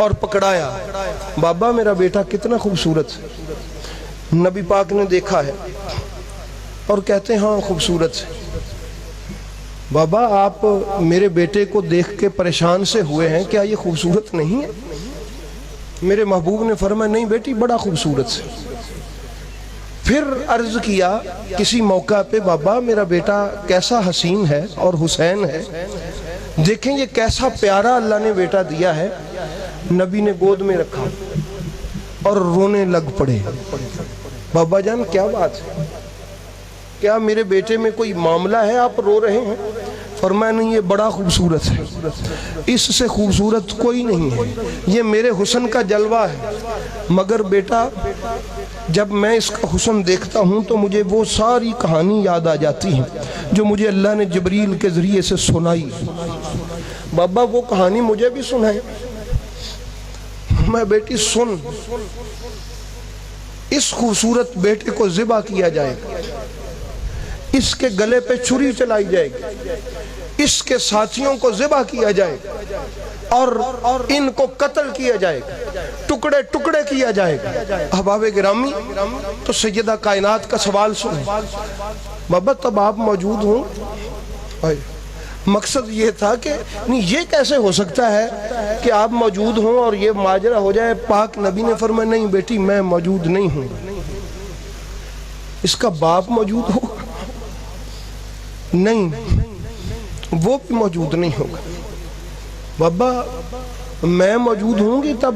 اور پکڑایا، بابا میرا بیٹا کتنا خوبصورت ہے۔ نبی پاک نے دیکھا ہے اور کہتے ہیں ہاں خوبصورت ہے۔ بابا آپ میرے بیٹے کو دیکھ کے پریشان سے ہوئے ہیں، کیا یہ خوبصورت نہیں ہے؟ میرے محبوب نے فرمایا نہیں بیٹی بڑا خوبصورت ہے۔ پھر عرض کیا کسی موقع پہ بابا میرا بیٹا کیسا حسین ہے اور حسین ہے، دیکھیں یہ کیسا پیارا اللہ نے بیٹا دیا ہے۔ نبی نے گود میں رکھا اور رونے لگ پڑے۔ بابا جان کیا بات ہے، کیا میرے بیٹے میں کوئی معاملہ ہے آپ رو رہے ہیں؟ فرمایا نہیں یہ بڑا خوبصورت ہے، اس سے خوبصورت کوئی نہیں ہے، یہ میرے حسن کا جلوہ ہے، مگر بیٹا جب میں اس کا حسن دیکھتا ہوں تو مجھے وہ ساری کہانی یاد آ جاتی ہیں جو مجھے اللہ نے جبریل کے ذریعے سے سنائی۔ بابا وہ کہانی مجھے بھی سنائے۔ میں بیٹی سن، اس خوبصورت بیٹے کو ذبح کیا جائے گا، اس کے گلے پہ چھری چلائی جائے گی، اس کے ساتھیوں کو ذبح کیا جائے گا اور ان کو قتل کیا جائے گا، ٹکڑے ٹکڑے کیا جائے گا۔ احباب گرامی تو سیدہ کائنات کا سوال سنیں۔ بابا تب آپ موجود ہوں، مقصد یہ تھا کہ نہیں یہ کیسے ہو سکتا ہے کہ آپ موجود ہوں اور یہ ماجرا ہو جائے۔ پاک نبی نے فرمایا نہیں بیٹی میں موجود نہیں ہوں، اس کا باپ موجود ہوگا؟ نہیں وہ بھی موجود نہیں ہوگا۔ بابا میں موجود ہوں گی تب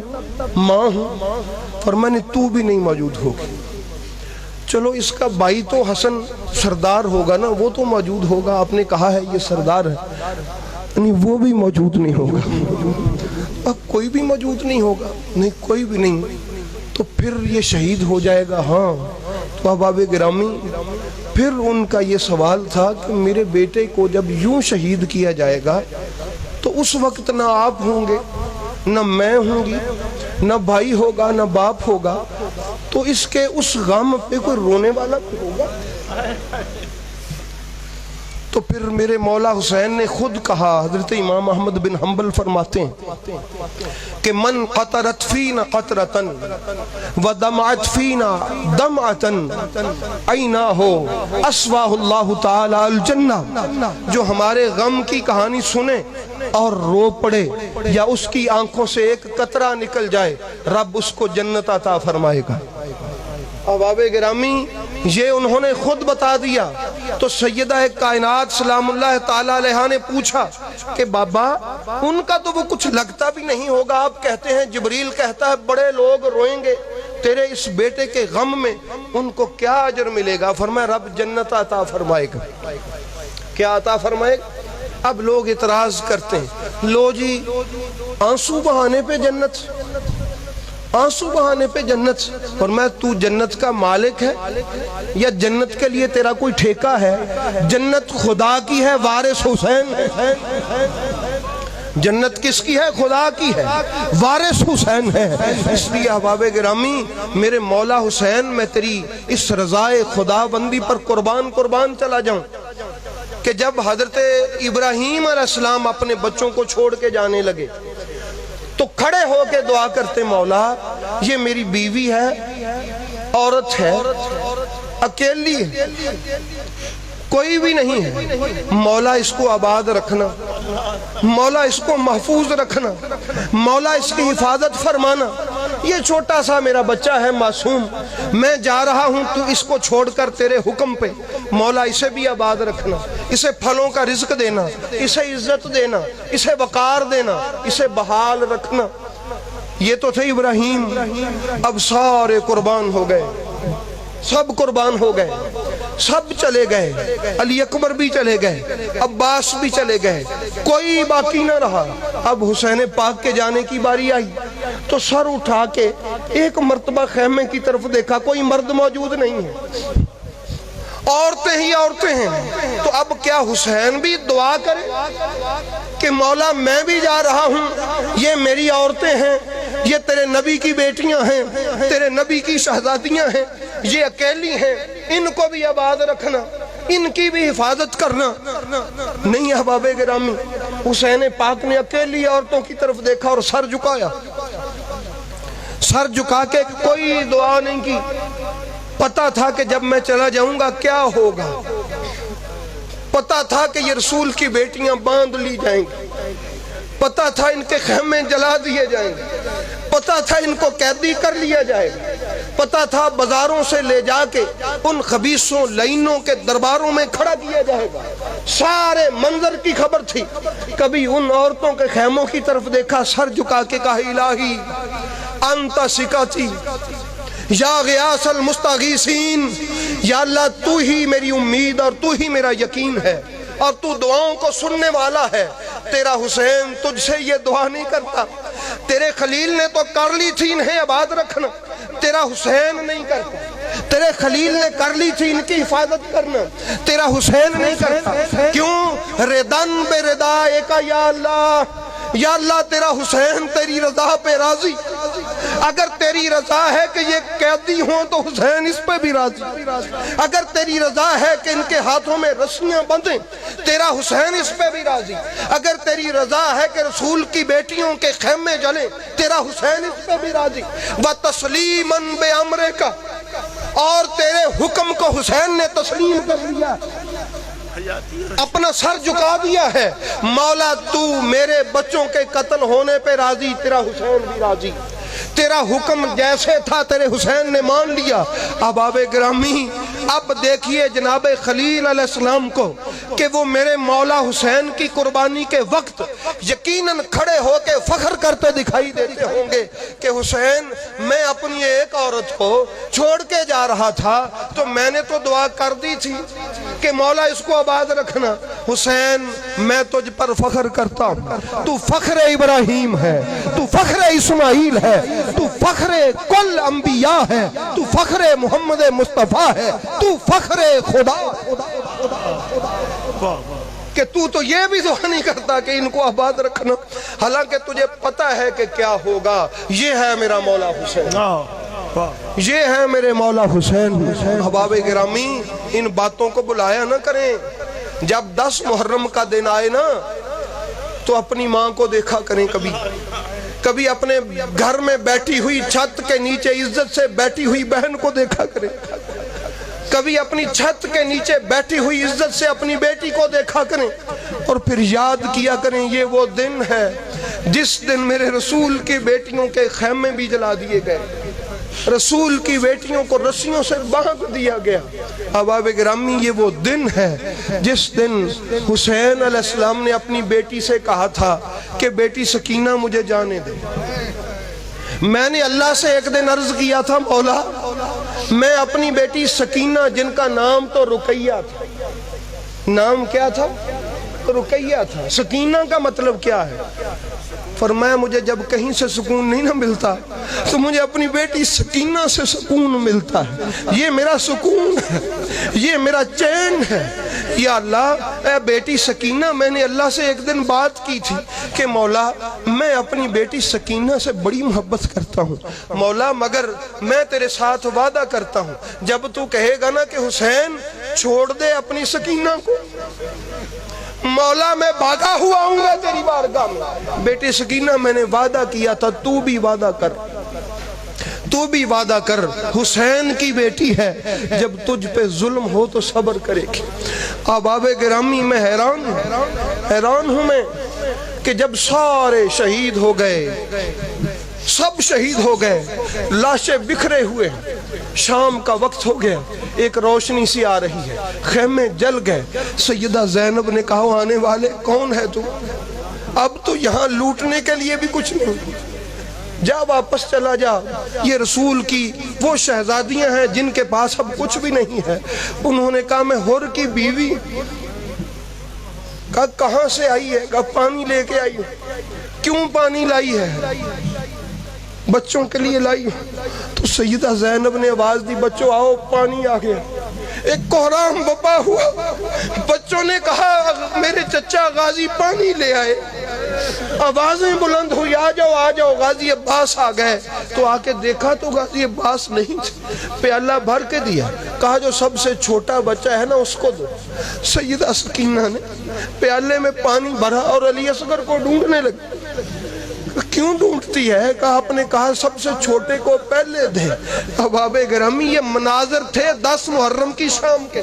ماں ہوں، فرمایا نہیں تو بھی نہیں موجود ہوگی۔ چلو اس کا بھائی تو حسن سردار ہوگا نا، وہ تو موجود ہوگا، آپ نے کہا ہے یہ سردار ہے، نہیں وہ بھی موجود نہیں ہوگا۔ اب کوئی بھی موجود نہیں ہوگا؟ نہیں کوئی بھی نہیں، تو پھر یہ شہید ہو جائے گا؟ ہاں۔ تو احباب گرامی پھر ان کا یہ سوال تھا کہ میرے بیٹے کو جب یوں شہید کیا جائے گا تو اس وقت نہ آپ ہوں گے، نہ میں ہوں گی، نہ بھائی ہوگا، نہ باپ ہوگا، تو اس کے اس غم پہ کوئی رونے والا ہوگا؟ تو پھر میرے مولا حسین نے خود کہا، حضرت امام احمد بن حنبل فرماتے ہیں کہ من قطرت فینا قطرتن ودمعت فینا دمعتن عیناہو اسواہ اللہ تعالی الجنہ، جو ہمارے غم کی کہانی سنے اور رو پڑے یا اس کی آنکھوں سے ایک قطرہ نکل جائے، رب اس کو جنت عطا فرمائے گا۔ احباب گرامی یہ انہوں نے خود بتا دیا۔ تو سیدہ کائنات سلام اللہ تعالیٰ علیہ نے پوچھا کہ بابا ان کا تو وہ کچھ لگتا بھی نہیں ہوگا، آپ کہتے ہیں جبریل کہتا ہے بڑے لوگ روئیں گے تیرے اس بیٹے کے غم میں، ان کو کیا اجر ملے گا؟ فرمایا رب جنت عطا فرمائے گا۔ کیا عطا فرمائے گا؟ اب لوگ اعتراض کرتے ہیں، لو جی آنسو بہانے پہ جنت، آنسو بہانے پہ جنت۔ اور میں تو جنت کا مالک ہے یا جنت کے لیے تیرا کوئی ٹھیکہ ہے؟ جنت خدا کی ہے، وارث حسین ہے۔ جنت کس کی ہے؟ خدا کی ہے، وارث حسین ہے۔ اس لیے احباب گرامی میرے مولا حسین میں تیری اس رضائے خدا بندی پر قربان چلا جاؤں کہ جب حضرت ابراہیم علیہ السلام اپنے بچوں کو چھوڑ کے جانے لگے تو کھڑے ہو کے دعا کرتے، مولا یہ میری بیوی ہے، عورت ہے، اکیلی ہے، کوئی بھی نہیں ہے، مولا اس کو آباد رکھنا، مولا اس کو محفوظ رکھنا، مولا اس کی حفاظت فرمانا۔ یہ چھوٹا سا میرا بچہ ہے معصوم، میں جا رہا ہوں تو اس کو چھوڑ کر تیرے حکم پہ، مولا اسے بھی آباد رکھنا، اسے پھلوں کا رزق دینا، اسے عزت دینا، اسے وقار دینا، اسے بحال رکھنا۔ یہ تو تھے ابراہیم، اب سارے قربان ہو گئے، سب قربان ہو گئے، سب چلے گئے، علی اکبر بھی چلے گئے، عباس بھی چلے گئے، کوئی باقی نہ رہا۔ اب حسین پاک کے جانے کی باری آئی تو سر اٹھا کے ایک مرتبہ خیمے کی طرف دیکھا، کوئی مرد موجود نہیں ہے، عورتیں ہی عورتیں ہیں۔ تو اب کیا حسین بھی دعا کرے کہ مولا میں بھی جا رہا ہوں، یہ میری عورتیں ہیں، یہ تیرے نبی کی بیٹیاں ہیں، تیرے نبی کی شہزادیاں ہیں، یہ اکیلی ہیں، ان کو بھی آباد رکھنا، ان کی بھی حفاظت کرنا؟ نہیں احباب گرامی، حسین پاک نے اکیلی عورتوں کی طرف دیکھا اور سر جھکایا سر جھکا کے کوئی دعا نہیں کی. پتا تھا کہ جب میں چلا جاؤں گا کیا ہوگا. پتا تھا کہ یہ رسول کی بیٹیاں باندھ لی جائیں گی. پتا تھا ان کے خیمے جلا دیے جائیں گے. پتا تھا ان کو قیدی کر لیا جائے گا. پتا تھا بازاروں سے لے جا کے ان خبیثوں لائنوں کے درباروں میں کھڑا کیا جائے گا. سارے منظر کی خبر تھی. کبھی ان عورتوں کے خیموں کی طرف دیکھا, سر جھکا کے کہا الہی انت ثقتی یا غیاث المستغیثین, یا اللہ تو ہی میری امید اور تو ہی میرا یقین ہے اور تو دعاؤں کو سننے والا ہے. تیرا حسین تجھ سے یہ دعا نہیں کرتا. تیرے خلیل نے تو کر لی تھی انہیں آباد رکھنا, تیرا حسین نہیں کرتا. تیرے خلیل نے کر لی تھی ان کی حفاظت کرنا, تیرا حسین نہیں کرتا. کیوں؟ ردن بے ردائے کا یا اللہ, یا اللہ تیرا حسین تیری رضا پہ راضی. اگر تیری رضا ہے کہ یہ قیدی ہوں تو حسین اس پہ بھی راضی. اگر تیری رضا ہے کہ ان کے ہاتھوں میں رسیاں بندھیں, تیرا حسین اس پہ بھی راضی. اگر تیری رضا ہے کہ رسول کی بیٹیوں کے خیمے جلیں, تیرا حسین اس پہ بھی راضی. وَتَسْلِيمًا بِأَمْرِكَ, اور تیرے حکم کو حسین نے تسلیم کر لیا, اپنا سر جھکا دیا ہے. مولا تو میرے بچوں کے قتل ہونے پہ راضی, تیرا حسین بھی راضی. تیرا حکم جیسے تھا تیرے حسین نے مان لیا. احباب گرامی, اب دیکھیے جناب خلیل علیہ السلام کو کہ وہ میرے مولا حسین کی قربانی کے وقت یقیناً کھڑے ہو کے فخر کرتے دکھائی دیتے ہوں گے کہ حسین میں اپنی ایک عورت کو چھوڑ کے جا رہا تھا تو میں نے تو دعا کر دی تھی کہ مولا اس کو آباد رکھنا. حسین میں تجھ پر فخر کرتا ہوں. تو فخر ابراہیم ہے, تو فخر اسماعیل ہے, تو فخر کل انبیاء ہے, تو فخر محمد مصطفیٰ ہے, تو فخر خدا. کہ تو یہ بھی دعا نہیں کرتا کہ ان کو آباد رکھنا, حالانکہ تجھے پتا ہے کہ کیا ہوگا. یہ ہے میرا مولا حسین, یہ ہے میرے مولا حسین. احباب گرامی, ان باتوں کو بلایا نہ کریں. جب 10 محرم کا دن آئے نا تو اپنی ماں کو دیکھا کریں. کبھی اپنے گھر میں بیٹھی ہوئی چھت کے نیچے عزت سے بیٹھی ہوئی بہن کو دیکھا کریں. کبھی اپنی چھت کے نیچے بیٹھی ہوئی عزت سے اپنی بیٹی کو دیکھا کریں, اور پھر یاد کیا کریں یہ وہ دن ہے جس دن میرے رسول کی بیٹیوں کے خیمے بھی جلا دیے گئے, رسول کی بیٹیوں کو رسیوں سے باندھ دیا گیا. احباب گرامی, یہ وہ دن ہے جس دن حسین علیہ السلام نے اپنی بیٹی سے کہا تھا کہ بیٹی سکینہ مجھے جانے دے. میں نے اللہ سے ایک دن عرض کیا تھا, مولا میں اپنی بیٹی سکینہ, جن کا نام تو رقیہ تھا, نام کیا تھا؟ رقیہ تھا. سکینہ کا مطلب کیا ہے؟ فرمایا مجھے جب کہیں سے سکون نہیں نہ ملتا تو مجھے اپنی بیٹی سکینہ سے سکون ملتا ہے. یہ میرا سکون ہے, یہ میرا چین ہے. یا اللہ اے بیٹی سکینہ, میں نے اللہ سے ایک دن بات کی تھی کہ مولا میں اپنی بیٹی سکینہ سے بڑی محبت کرتا ہوں. مولا مگر میں تیرے ساتھ وعدہ کرتا ہوں, جب تو کہے گا نا کہ حسین چھوڑ دے اپنی سکینہ کو, مولا میں بھاگا ہوا ہوں گا تیری بارگاہ میں. بیٹی سکینہ میں نے وعدہ کیا تھا, تو بھی وعدہ کر, تو بھی وعدہ کر. حسین کی بیٹی ہے, جب تجھ پہ ظلم ہو تو صبر کرے گی. احباب گرامی, میں حیران ہوں میں کہ جب سارے شہید ہو گئے, سب شہید ہو گئے, لاشیں بکھرے ہوئے, شام کا وقت ہو گیا, ایک روشنی سی آ رہی ہے, خیمے جل گئے. سیدہ زینب نے کہا آنے والے کون ہے تو؟ اب تو یہاں لوٹنے کے لیے بھی کچھ نہیں, جا واپس چلا جا. یہ رسول کی وہ شہزادیاں ہیں جن کے پاس اب کچھ بھی نہیں ہے. انہوں نے کہا میں حر کی بیوی. کہا کہاں سے آئی ہے؟ کہا پانی لے کے آئی ہوں. کیوں پانی لائی ہے؟ بچوں کے لیے لائی. تو سیدہ زینب نے آواز دی, بچوں آؤ پانی آ گیا. ایک کوہرام بپا ہوا, بچوں نے کہا میرے چچا غازی پانی لے آئے. آوازیں بلند ہوئی, آ جاؤ آ جاؤ, غازی عباس آ گئے. تو آ کے دیکھا تو غازی عباس نہیں تھے. پیالہ بھر کے دیا, کہا جو سب سے چھوٹا بچہ ہے نا اس کو دو. سیدہ سکینہ نے پیالے میں پانی بھرا اور علی اصغر کو ڈھونڈنے لگی. کیوں ڈھونڈتی ہے؟ کہ آپ نے کہا سب سے چھوٹے کو پہلے دے۔ احباب گرامی یہ مناظر تھے 10 محرم کی شام کے،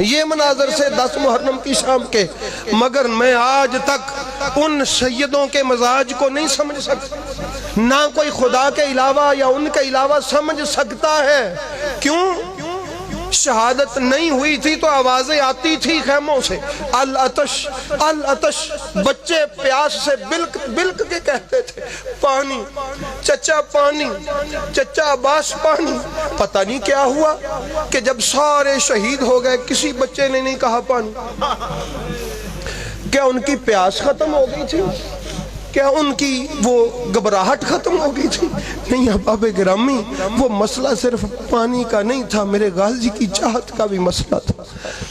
یہ مناظر سے 10 محرم کی شام کے، مگر میں آج تک ان سیدوں کے مزاج کو نہیں سمجھ سکتا، نہ کوئی خدا کے علاوہ یا ان کے علاوہ سمجھ سکتا ہے۔ کیوں؟ شہادت نہیں ہوئی تھی تو آوازیں آتی تھی خیموں سے، العطش العطش، بچے پیاس سے بلک بلک کے کہتے تھے پانی، چچا پانی، چچا عباس پانی۔ پتہ نہیں کیا ہوا کہ جب سارے شہید ہو گئے کسی بچے نے نہیں کہا پانی۔ کیا ان کی پیاس ختم ہو گئی تھی؟ کیا ان کی وہ گھبراہٹ ختم ہو گئی تھی؟ نہیں احباب گرامی، وہ مسئلہ صرف پانی کا نہیں تھا، میرے غازی کی چاہت کا بھی مسئلہ تھا۔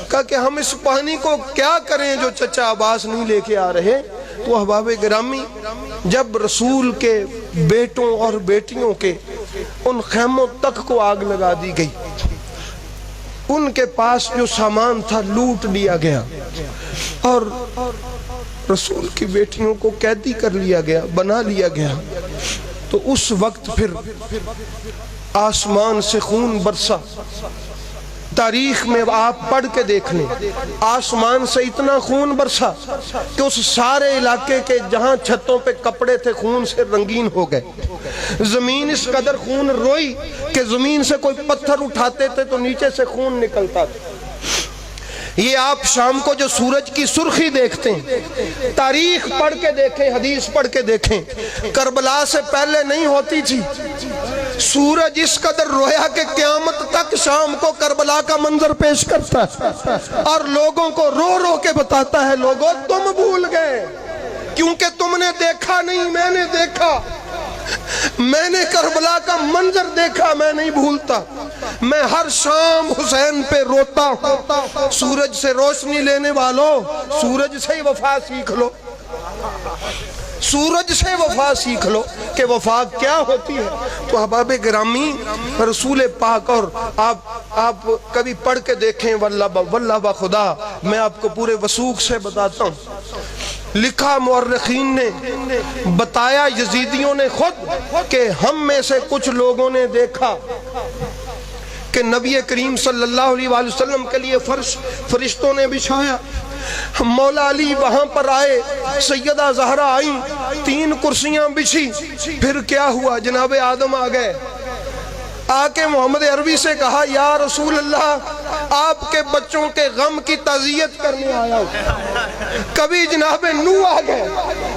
کہا کہ ہم اس پانی کو کیا کریں جو چچا عباس نہیں لے کے آ رہے؟ تو احباب گرامی جب رسول کے بیٹوں اور بیٹیوں کے ان خیموں تک کو آگ لگا دی گئی، ان کے پاس جو سامان تھا لوٹ لیا گیا، اور رسول کی بیٹیوں کو قیدی کر لیا گیا، بنا لیا گیا، تو اس وقت پھر آسمان سے خون برسا۔ تاریخ میں آپ پڑھ کے دیکھ لیں، آسمان سے اتنا خون برسا کہ اس سارے علاقے کے جہاں چھتوں پہ کپڑے تھے خون سے رنگین ہو گئے۔ زمین اس قدر خون روئی کہ زمین سے کوئی پتھر اٹھاتے تھے تو نیچے سے خون نکلتا تھا۔ یہ آپ شام کو جو سورج کی سرخی دیکھتے ہیں، تاریخ پڑھ کے دیکھیں، حدیث پڑھ کے دیکھیں، کربلا سے پہلے نہیں ہوتی تھی۔ سورج اس قدر رویا کہ قیامت تک شام کو کربلا کا منظر پیش کرتا ہے، اور لوگوں کو رو رو کے بتاتا ہے لوگوں تم بھول گئے کیونکہ تم نے دیکھا نہیں، میں نے دیکھا، میں نے کربلا کا منظر دیکھا، میں نہیں بھولتا۔ میں ہر شام حسین پہ روتا ہوں۔ سورج سے روشنی لینے والوں، سورج سے ہی وفا سیکھ لو، سورج سے وفا سیکھ لو کہ وفا کیا ہوتی ہے۔ تو احباب گرامی رسول پاک، اور آپ کبھی پڑھ کے دیکھیں، واللہ بخدا میں آپ کو پورے وثوق سے بتاتا ہوں، لکھا مورخین نے، بتایا یزیدیوں نے خود کہ ہم میں سے کچھ لوگوں نے دیکھا کہ نبی کریم صلی اللہ علیہ وآلہ وسلم کے لیے فرشتوں نے بچھایا، مولا علی وہاں پر آئے، سیدہ زہرا آئیں، 3 کرسیاں بچھی، پھر کیا ہوا؟ جناب آدم آ گئے، آ کے محمد عربی سے کہا یا رسول اللہ آپ کے بچوں کے غم کی تعزیت کرنے آیا ہوں۔ کبھی جناب نوح آ گئے،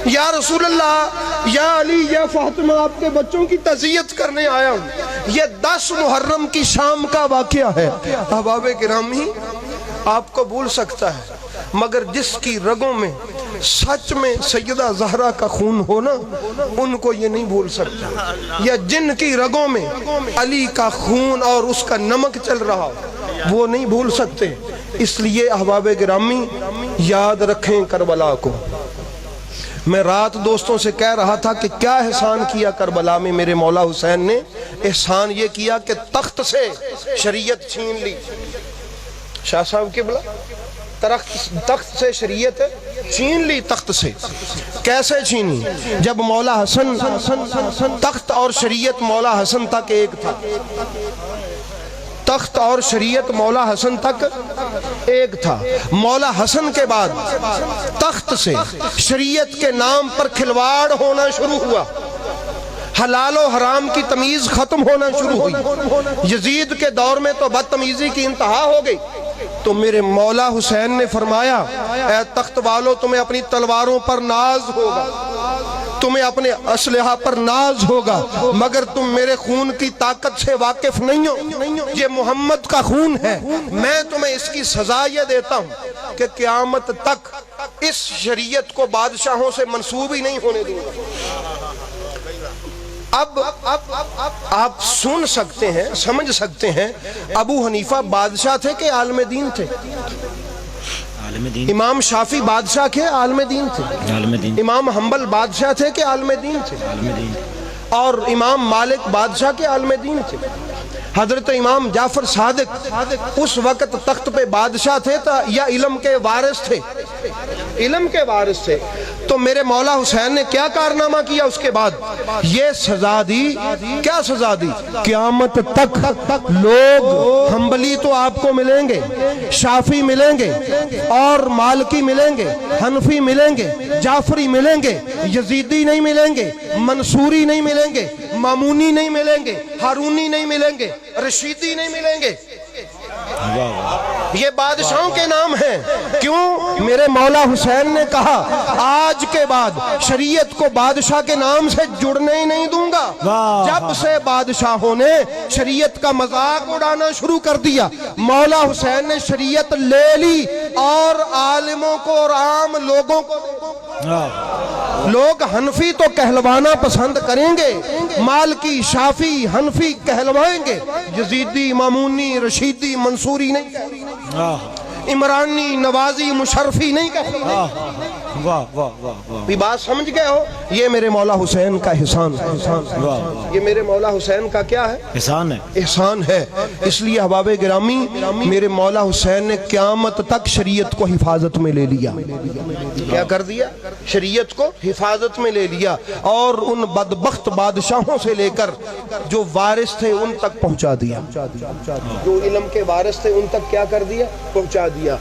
یا رسول اللہ یا علی یا فاطمہ آپ کے بچوں کی تعزیت کرنے آیا ہوں۔ یہ 10 محرم کی شام کا واقعہ ہے۔ احباب گرامی آپ کو بھول سکتا ہے، مگر جس کی رگوں میں سچ میں سیدہ زہرا کا خون ہونا، ان کو یہ نہیں بھول سکتا، یا جن کی رگوں میں علی کا خون اور اس کا نمک چل رہا وہ نہیں بھول سکتے۔ اس لیے احباب گرامی یاد رکھیں کربلا کو۔ میں رات دوستوں سے کہہ رہا تھا کہ کیا احسان کیا کربلا میں میرے مولا حسین نے؟ احسان یہ کیا کہ تخت سے شریعت چھین لی۔ شاہ صاحب قبلہ تخت سے شریعت چھین لی، تخت سے کیسے چھینی؟ جب مولا حسن، تخت اور شریعت مولا حسن تک ایک تھا، تخت اور شریعت مولا حسن تک ایک تھا۔ مولا حسن کے بعد تخت سے شریعت کے نام پر کھلواڑ ہونا شروع ہوا، حلال و حرام کی تمیز ختم ہونا شروع ہوئی۔ یزید کے دور میں تو بدتمیزی کی انتہا ہو گئی، تو میرے مولا حسین نے فرمایا اے تخت والو تمہیں اپنی تلواروں پر ناز ہوگا، تمہیں اپنے اسلحہ پر ناز ہوگا، مگر تم میرے خون کی طاقت سے واقف نہیں ہو، یہ محمد کا خون ہے۔ میں تمہیں اس کی سزا یہ دیتا ہوں کہ قیامت تک اس شریعت کو بادشاہوں سے منسوب ہی نہیں ہونے دوں گا۔ اب آپ سن سکتے ہیں، سمجھ سکتے ہیں، ابو حنیفہ بادشاہ تھے کہ عالم دین تھے؟ امام شافعی بادشاہ کے عالم دین تھے، امام حنبل بادشاہ تھے کہ عالم دین تھے، اور امام مالک بادشاہ کے عالم دین تھے۔ حضرت امام جعفر صادق اس وقت تخت پہ بادشاہ تھے یا علم کے وارث تھے؟ علم کے وارث تھے۔ تو میرے مولا حسین نے کیا کارنامہ کیا اس کے بعد؟ یہ سزا دی۔ کیا سزا دی؟ قیامت تک لوگ حنبلی تو آپ کو ملیں گے، شافعی ملیں گے، اور مالکی ملیں گے، حنفی ملیں گے، جعفری ملیں گے، یزیدی نہیں ملیں گے، منصوری نہیں ملیں گے، مامونی نہیں ملیں گے، ہارونی نہیں ملیں گے، رشیدی نہیں ملیں گے۔ یہ بادشاہوں کے نام ہیں۔ کیوں؟ میرے مولا حسین نے کہا آج کے بعد شریعت کو بادشاہ کے نام سے جڑنے ہی نہیں دوں گا۔ جب سے بادشاہوں نے شریعت کا مذاق اڑانا شروع کر دیا، مولا حسین نے شریعت لے لی اور عالموں کو اور عام لوگوں کو، لوگ حنفی تو کہلوانا پسند کریں گے، مالکی شافی حنفی کہلوائیں گے، یزیدی مامونی رشیدی منصوری نہیں کہیں گے، عمرانی نوازی مشرفی نہیں کہیں گے۔ بات سمجھ گئے ہو؟ یہ میرے مولا حسین کا احسان ہے۔ یہ میرے مولا حسین کا کیا ہے؟ احسان ہے، احسان ہے۔ اس لیے احباب گرامی میرے مولا حسین نے قیامت تک شریعت کو حفاظت میں لے لیا۔ کیا کر دیا؟ شریعت کو حفاظت میں لے لیا، اور ان بدبخت بادشاہوں سے لے کر جو وارث تھے ان تک پہنچا دیا، جو علم کے وارث تھے ان تک کیا کر دیا؟ پہنچا دیا۔